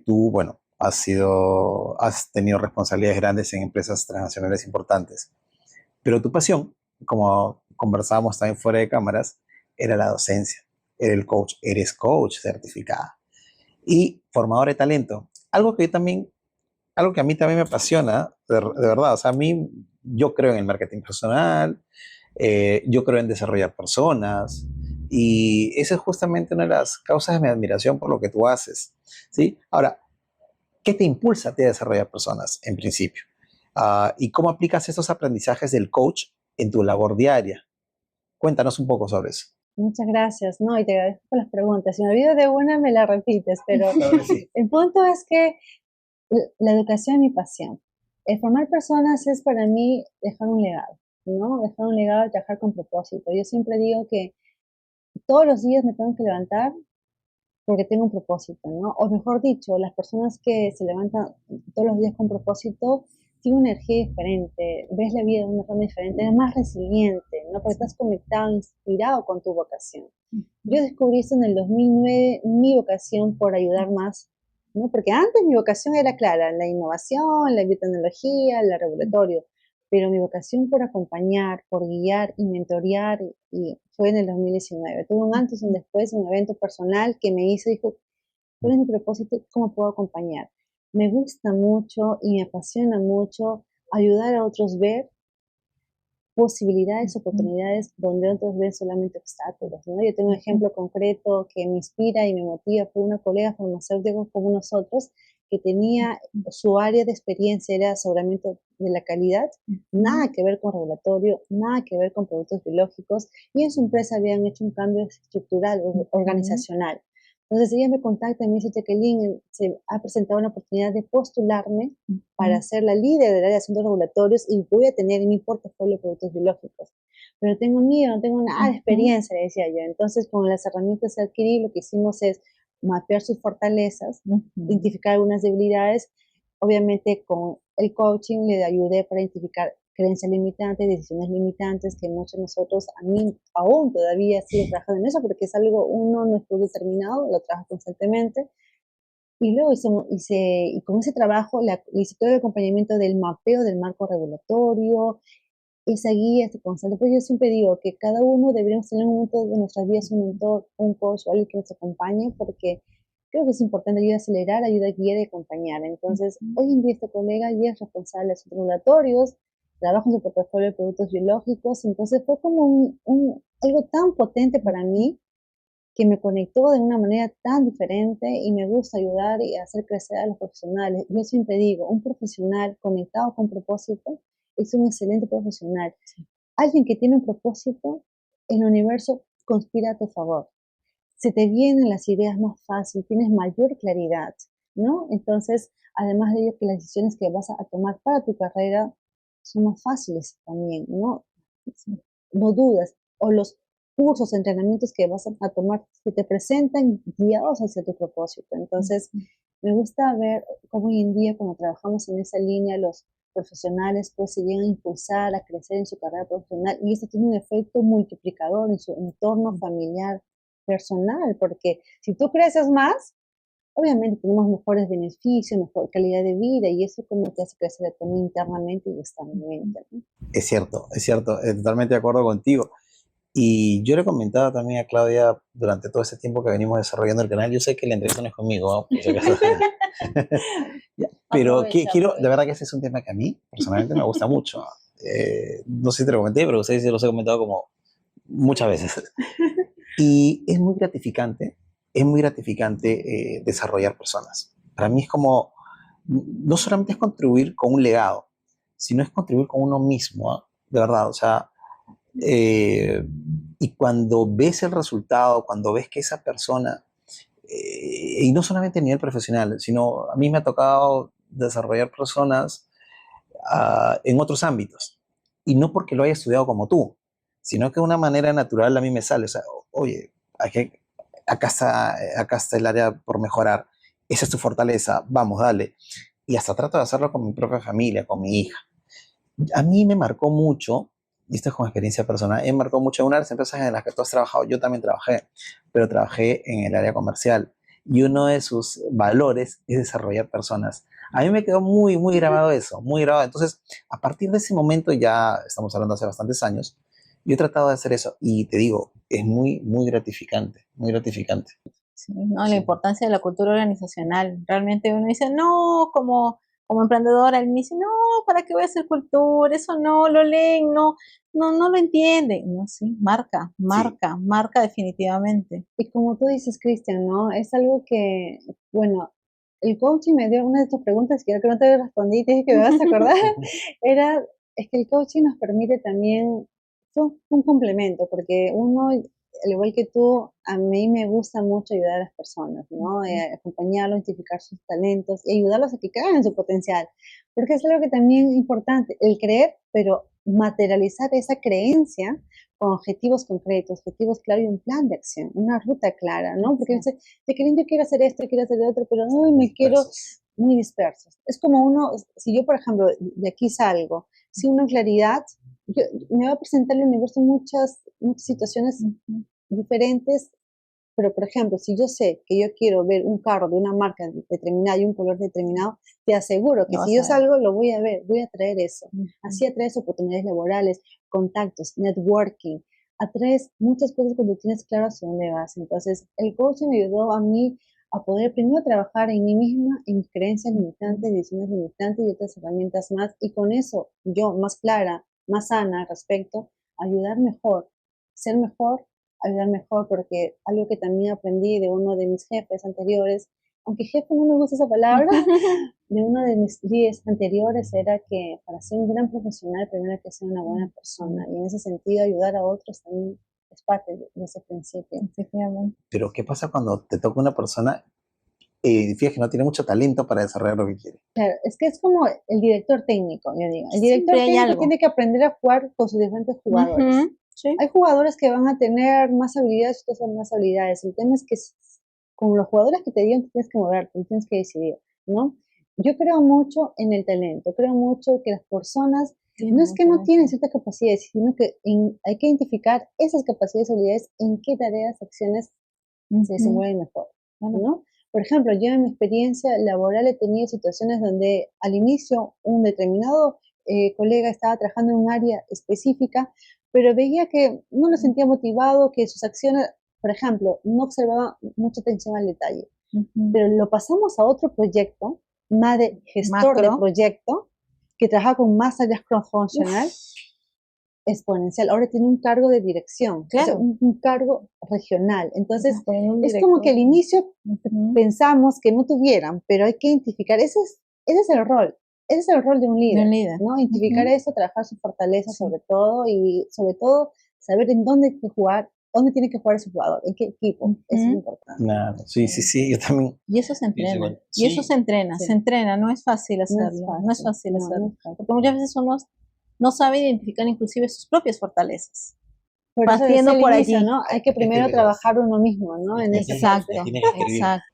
tú, bueno, has tenido responsabilidades grandes en empresas transnacionales importantes, pero tu pasión, como conversábamos también fuera de cámaras, era la docencia, era el coach, eres coach certificada y formador de talento. Algo que a mí también me apasiona, de verdad, o sea, yo creo en el marketing personal, yo creo en desarrollar personas y esa es justamente una de las causas de mi admiración por lo que tú haces, ¿sí? Ahora, ¿qué te impulsa a ti a desarrollar personas en principio? ¿Y cómo aplicas esos aprendizajes del coach en tu labor diaria? Cuéntanos un poco sobre eso. Muchas gracias, no, y te agradezco por las preguntas. Si me olvido de una, me la repites, pero Claro que sí. el punto es que la educación es mi pasión. El formar personas es para mí dejar un legado, ¿no? Dejar un legado y trabajar con propósito. Yo siempre digo que todos los días me tengo que levantar porque tengo un propósito, ¿no? O mejor dicho, las personas que se levantan todos los días con propósito tienen una energía diferente, ves la vida de una forma diferente, eres más resiliente, ¿no? Porque estás conectado, inspirado con tu vocación. Yo descubrí esto en el 2009, mi vocación por ayudar más, ¿no? Porque antes mi vocación era clara, la innovación, la biotecnología, el regulatorio, pero mi vocación por acompañar, por guiar y mentorear, y fue en el 2019. Tuve un antes y un después, un evento personal que me dijo, ¿cuál es mi propósito? ¿Cómo puedo acompañar? Me gusta mucho y me apasiona mucho ayudar a otros ver posibilidades, oportunidades donde otros ven solamente obstáculos, ¿no? Yo tengo un ejemplo concreto que me inspira y me motiva, fue una colega farmacéutica como nosotros que tenía su área de experiencia era aseguramiento de la calidad, nada que ver con regulatorio, nada que ver con productos biológicos, y en su empresa habían hecho un cambio estructural, organizacional. Entonces ella me contacta y me dice, Jacqueline, se ha presentado una oportunidad de postularme para ser la líder del área de asuntos regulatorios y voy a tener en mi portafolio productos biológicos. Pero tengo miedo, no tengo nada de experiencia, le decía yo. Entonces, con las herramientas que adquirí, lo que hicimos es mapear sus fortalezas, identificar algunas debilidades. Obviamente, con el coaching le ayudé para identificar creencias limitantes, decisiones limitantes que muchos de nosotros, a mí aún todavía sigo trabajando en eso porque es algo, uno no es determinado, lo trabajo constantemente. Y luego y con ese trabajo hice todo el acompañamiento del mapeo del marco regulatorio, esa guía, ese constante. Pues yo siempre digo que cada uno deberíamos tener un momento de nuestras vidas un mentor, un coach o alguien que nos acompañe, porque creo que es importante, ayuda a acelerar, ayuda a guiar y acompañar. Entonces, hoy en día este colega ya es responsable de asuntos regulatorios, trabaja en su portafolio de productos biológicos, entonces fue como algo tan potente para mí que me conectó de una manera tan diferente y me gusta ayudar y hacer crecer a los profesionales. Yo siempre digo, un profesional conectado con propósito es un excelente profesional. Alguien que tiene un propósito, el universo conspira a tu favor. Se te vienen las ideas más fácil, tienes mayor claridad, ¿no? Entonces, además de ello, que las decisiones que vas a tomar para tu carrera son más fáciles también, ¿no? No dudas. O los cursos, entrenamientos que vas a tomar, que te presentan guiados hacia tu propósito. Entonces, me gusta ver cómo hoy en día, cuando trabajamos en esa línea, los profesionales pues se llegan a impulsar, a crecer en su carrera profesional, y esto tiene un efecto multiplicador en su entorno familiar, personal, porque si tú creces más, obviamente tenemos mejores beneficios, mejor calidad de vida, y eso como te hace crecer también internamente y externamente, ¿no? Es cierto, totalmente de acuerdo contigo. Y yo le comentaba también a Claudia durante todo ese tiempo que venimos desarrollando el canal, yo sé que la entrevista no es conmigo, ¿no? Por si acaso. Ya, pero Aprovecha, quiero, de aprovecha. verdad que ese es un tema que a mí personalmente me gusta mucho. No sé si te lo comenté, pero ustedes se los he comentado como muchas veces. Y es muy gratificante desarrollar personas. Para mí es como, no solamente es contribuir con un legado, sino es contribuir con uno mismo, ¿ah? De verdad, o sea, eh, y cuando ves el resultado, cuando ves que esa persona, y no solamente a nivel profesional, sino a mí me ha tocado desarrollar personas en otros ámbitos, y no porque lo haya estudiado como tú, sino que de una manera natural a mí me sale, o sea, oye, aquí, acá está el área por mejorar, esa es tu fortaleza, vamos, dale. Y hasta trato de hacerlo con mi propia familia, con mi hija. A mí me marcó mucho, y esto es con experiencia personal, me marcó mucho una de las empresas en las que tú has trabajado, yo también trabajé, pero trabajé en el área comercial. Y uno de sus valores es desarrollar personas. A mí me quedó muy, muy grabado eso, muy grabado. Entonces, a partir de ese momento, ya estamos hablando hace bastantes años, yo he tratado de hacer eso y te digo, es muy, muy gratificante, muy gratificante. Sí, no, la Sí. importancia de la cultura organizacional. Realmente uno dice, no, como emprendedora, él me dice, no, ¿para qué voy a hacer cultura? Eso no, lo leen, no lo entienden. No, sí, Sí. marca definitivamente. Y como tú dices, Cristian, ¿no? Es algo que, bueno, el coaching me dio una de tus preguntas que creo que no te respondí, te dije que me vas a acordar, era, es que el coaching nos permite también, fue un complemento, porque uno, al igual que tú, a mí me gusta mucho ayudar a las personas, ¿no? Acompañarlos, identificar sus talentos y ayudarlos a que caigan en su potencial, porque es algo que también es importante, el creer, pero materializar esa creencia con objetivos concretos, objetivos claros y un plan de acción, una ruta clara, ¿no? Porque Sí. yo quiero hacer esto, quiero hacer lo otro, pero no me quiero muy dispersos. Es como uno, si yo, por ejemplo, de aquí salgo, sin una claridad, me va a presentar el universo muchas situaciones diferentes, pero por ejemplo, si yo sé que yo quiero ver un carro de una marca determinada y un color determinado, te aseguro que Lo si vas yo a ver. salgo, lo voy a ver, voy a traer eso. Ujú. Así atraes oportunidades laborales, contactos, networking, atraes muchas cosas cuando tienes claro hacia dónde vas. Entonces, el coaching me ayudó a mí a poder primero trabajar en mí misma, en mis creencias limitantes, decisiones limitantes y otras herramientas más. Y con eso, yo más clara, más sana al respecto, ayudar mejor, ser mejor, ayudar mejor, porque algo que también aprendí de uno de mis jefes anteriores, aunque jefe no me gusta esa palabra, de uno de mis líderes anteriores era que para ser un gran profesional primero hay que ser una buena persona, y en ese sentido ayudar a otros también es parte de ese principio. Efectivamente. Pero ¿qué pasa cuando te toca una persona, fíjate que no tiene mucho talento para desarrollar lo que quiere? Claro, es que es como el director técnico, yo digo. El Siempre director hay técnico algo. tiene que aprender a jugar con sus diferentes jugadores. Ujú, sí. Hay jugadores que van a tener más habilidades y otros más habilidades. El tema es que con los jugadores que te digan, tú tienes que moverte, tú tienes que decidir, ¿no? Yo creo mucho en el talento, creo mucho que las personas Tiene no es que mucho no tienen eso. ciertas capacidades, sino que hay que identificar esas capacidades y habilidades en qué tareas, acciones se Ujú, desenvuelven mejor, claro. ¿no? Por ejemplo, yo en mi experiencia laboral he tenido situaciones donde al inicio un determinado colega estaba trabajando en un área específica, pero veía que no lo sentía motivado, que sus acciones, por ejemplo, no observaba mucha atención al detalle. Pero lo pasamos a otro proyecto, más de gestor de Macro. proyecto, que trabaja con más áreas cross-funcional, exponencial. Ahora tiene un cargo de dirección, o sea, Claro. un cargo regional. Entonces, Estás poniendo un es como que al director. inicio Ujú. pensamos que no tuvieran, pero hay que identificar, ese es el rol, ese es el rol de un De líder, un líder. ¿no? Identificar Ujú. eso, trabajar sus fortalezas Sí. sobre todo, y sobre todo saber en dónde hay que jugar, dónde tiene que jugar ese jugador, en qué equipo, eso es Ujú. importante. Claro, sí, sí, sí, yo también Y eso se pienso entrena. igual. Y eso Sí, se Sí, entrena, no es fácil no es hacerlo, no es fácil, fácil no hacerlo. es fácil. Porque muchas veces uno no sabe identificar inclusive sus propias fortalezas. Por eso decía Partiendo al por inicio, allí. ¿no? Hay que primero trabajar uno mismo, ¿no? En esa parte. Exacto, exacto.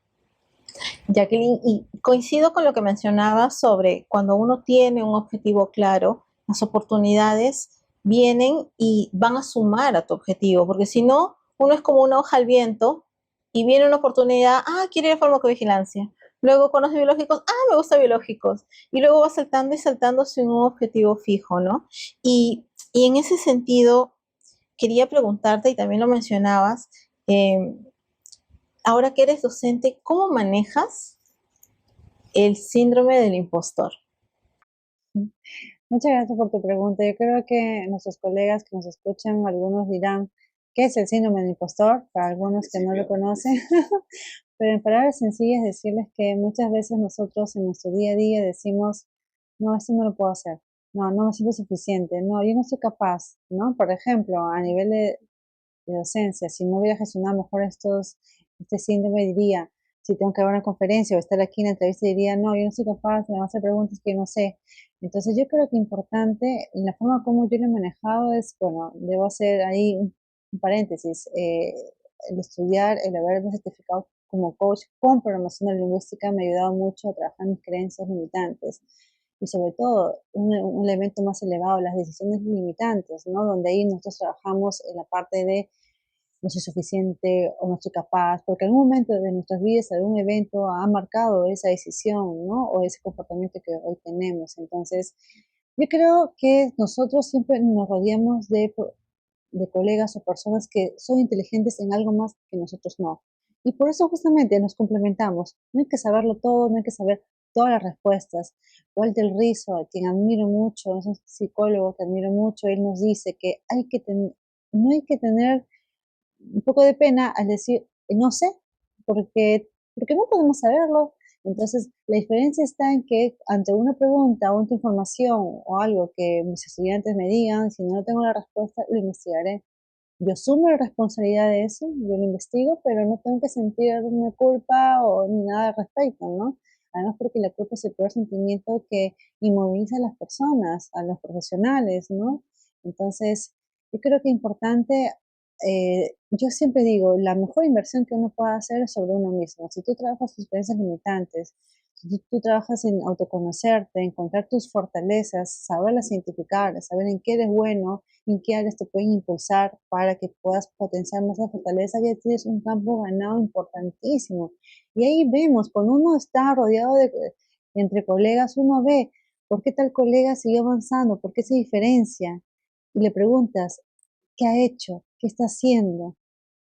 Jacqueline, y coincido con lo que mencionabas sobre cuando uno tiene un objetivo claro, las oportunidades vienen y van a sumar a tu objetivo, porque si no, uno es como una hoja al viento y viene una oportunidad, quiero ir a farmacovigilancia. Luego conoce biológicos, me gusta biológicos. Y luego va saltando y saltando sin un objetivo fijo, ¿no? Y en ese sentido, quería preguntarte, y también lo mencionabas, eh, ahora que eres docente, ¿cómo manejas el síndrome del impostor? Muchas gracias por tu pregunta. Yo creo que nuestros colegas que nos escuchan, algunos dirán, ¿qué es el síndrome del impostor? Para algunos que no lo conocen. Pero en palabras sencillas, decirles que muchas veces nosotros en nuestro día a día decimos, no, esto no lo puedo hacer, no, no me siento suficiente, no, yo no soy capaz, ¿no? Por ejemplo, a nivel de docencia, si no hubiera gestionado mejor este síndrome, diría, si tengo que dar una conferencia o estar aquí en la entrevista, diría, no, yo no soy capaz, me van a hacer preguntas que no sé. Entonces yo creo que importante, la forma como yo lo he manejado es, bueno, debo hacer ahí un paréntesis, el estudiar, el haberme certificado como coach con programación neurolingüística me ha ayudado mucho a trabajar mis creencias limitantes y sobre todo un elemento más elevado, las decisiones limitantes, ¿no? Donde ahí nosotros trabajamos en la parte de no soy suficiente o no soy capaz, porque en algún momento de nuestras vidas algún evento ha marcado esa decisión, ¿no? O ese comportamiento que hoy tenemos. Entonces, yo creo que nosotros siempre nos rodeamos de colegas o personas que son inteligentes en algo más que nosotros no. Y por eso justamente nos complementamos. No hay que saberlo todo, no hay que saber todas las respuestas. Walter Rizzo, a quien admiro mucho, es un psicólogo que admiro mucho, él nos dice que no hay que tener un poco de pena al decir, no sé, porque no podemos saberlo. Entonces, la diferencia está en que ante una pregunta o ante información o algo que mis estudiantes me digan, si no tengo la respuesta, lo investigaré. Yo asumo la responsabilidad de eso, yo lo investigo, pero no tengo que sentir una culpa o ni nada al respecto, ¿no? Además, porque la culpa es el peor sentimiento que inmoviliza a las personas, a los profesionales, ¿no? Entonces, yo creo que es importante, yo siempre digo, la mejor inversión que uno puede hacer es sobre uno mismo. Si tú trabajas tus creencias limitantes, si tú trabajas en autoconocerte, encontrar tus fortalezas, saberlas identificar, saber en qué eres bueno, en qué áreas te pueden impulsar para que puedas potenciar más la fortaleza, ya tienes un campo ganado importantísimo. Y ahí vemos, cuando uno está rodeado entre colegas, uno ve por qué tal colega sigue avanzando, por qué se diferencia. Y le preguntas, ¿qué ha hecho? ¿Qué está haciendo?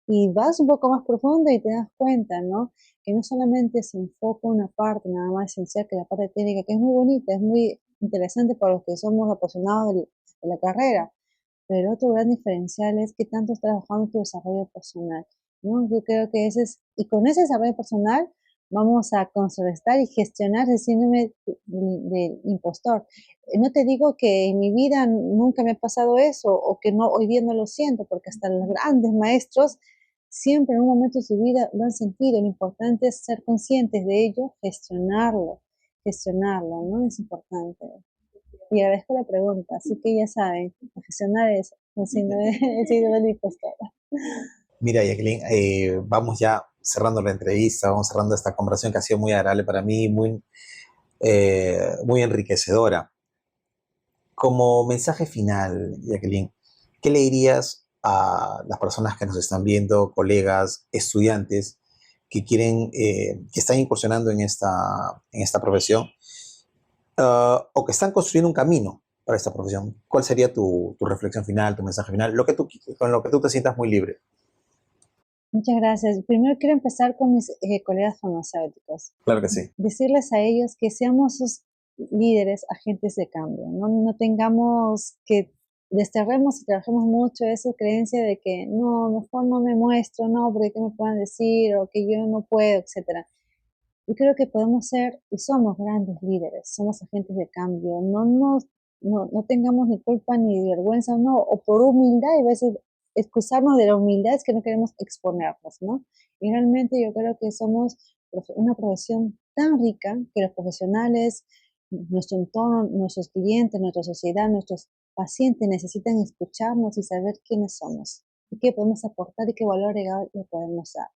Y vas un poco más profundo y te das cuenta, ¿no? Que no solamente se enfoca una parte nada más esencial que la parte técnica, que es muy bonita, es muy interesante para los que somos apasionados de la carrera, pero otro gran diferencial es que tanto estás trabajando en tu desarrollo personal, ¿no? Yo creo que y con ese desarrollo personal vamos a contrarrestar y gestionar el síndrome del impostor. No te digo que en mi vida nunca me ha pasado eso o que no, hoy día no lo siento, porque hasta los grandes maestros siempre en un momento de su vida lo han sentido. Lo importante es ser conscientes de ello, gestionarlo, ¿no? Es importante. Y agradezco la pregunta, así que ya saben, gestionar es el síndrome del impostor. Mira, Jacqueline, vamos ya cerrando la entrevista, vamos cerrando esta conversación que ha sido muy agradable para mí, muy enriquecedora. Como mensaje final, Jacqueline, ¿qué le dirías a las personas que nos están viendo, colegas, estudiantes que están incursionando en esta profesión, o que están construyendo un camino para esta profesión. ¿Cuál sería tu reflexión final, tu mensaje final, con lo que tú te sientas muy libre? Muchas gracias. Primero quiero empezar con mis colegas farmacéuticos. Claro que sí. Decirles a ellos que seamos sus líderes, agentes de cambio. No tengamos que desterremos y trabajemos mucho esa creencia de que no, mejor no me muestro, no, porque qué me puedan decir, o que yo no puedo, etcétera. Yo creo que podemos ser y somos grandes líderes, somos agentes de cambio. No tengamos ni culpa ni vergüenza, no, o por humildad, y a veces excusarnos de la humildad es que no queremos exponernos, ¿no? Y realmente yo creo que somos una profesión tan rica que los profesionales, nuestro entorno, nuestros clientes, nuestra sociedad, nuestros pacientes necesitan escucharnos y saber quiénes somos y qué podemos aportar y qué valor agregado le podemos dar.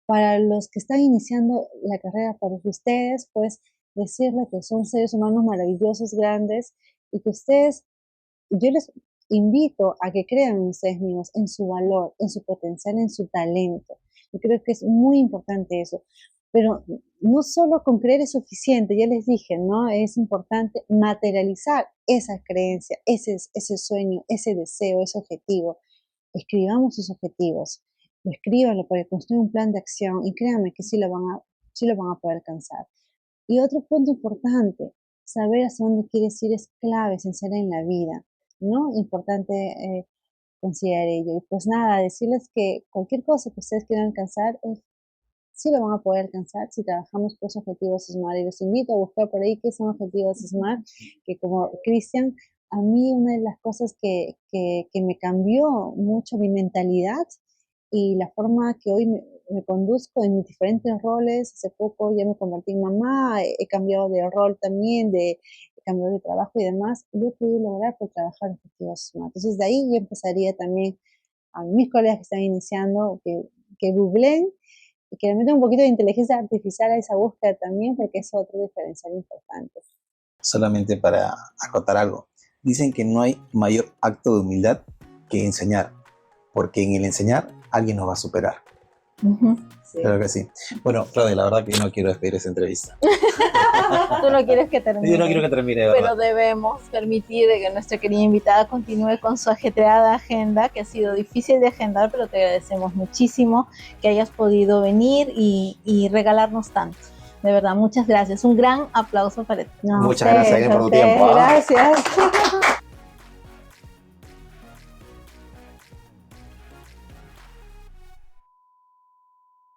Para los que están iniciando la carrera, para ustedes, pues decirles que son seres humanos maravillosos, grandes, y que ustedes, yo les invito a que crean en ustedes mismos, en su valor, en su potencial, en su talento. Yo creo que es muy importante eso. Pero no solo con creer es suficiente, ya les dije, ¿no? Es importante materializar esa creencia, ese sueño, ese deseo, ese objetivo. Escribamos sus objetivos, escríbanlo para construir un plan de acción y créanme que sí lo van a poder alcanzar. Y otro punto importante, saber hacia dónde quieres ir es clave, esencial en la vida, ¿no? Importante considerar ello. Y pues nada, decirles que cualquier cosa que ustedes quieran alcanzar, sí lo van a poder alcanzar si trabajamos por esos objetivos SMART. Y los invito a buscar por ahí qué son objetivos SMART, que como Cristian, a mí una de las cosas que me cambió mucho mi mentalidad y la forma que hoy me conduzco en mis diferentes roles. Hace poco ya me convertí en mamá, he cambiado de rol también, he cambiado de trabajo y demás, lo he podido lograr por trabajar objetivos SMART. Entonces de ahí yo empezaría también a mis colegas que están iniciando, que googleen y que le metan un poquito de inteligencia artificial a esa búsqueda también, porque es otro diferencial importante. Solamente para acotar algo, dicen que no hay mayor acto de humildad que enseñar, porque en el enseñar alguien nos va a superar. Sí. Claro que sí. Bueno, Claudia, la verdad que yo no quiero despedir esta entrevista. Tú no quieres que termine. Yo no quiero que termine, de verdad. Pero debemos permitir que nuestra querida invitada continúe con su ajetreada agenda, que ha sido difícil de agendar, pero te agradecemos muchísimo que hayas podido venir y regalarnos tanto. De verdad, muchas gracias. Un gran aplauso para ti. Muchas gracias por tu tiempo. Gracias.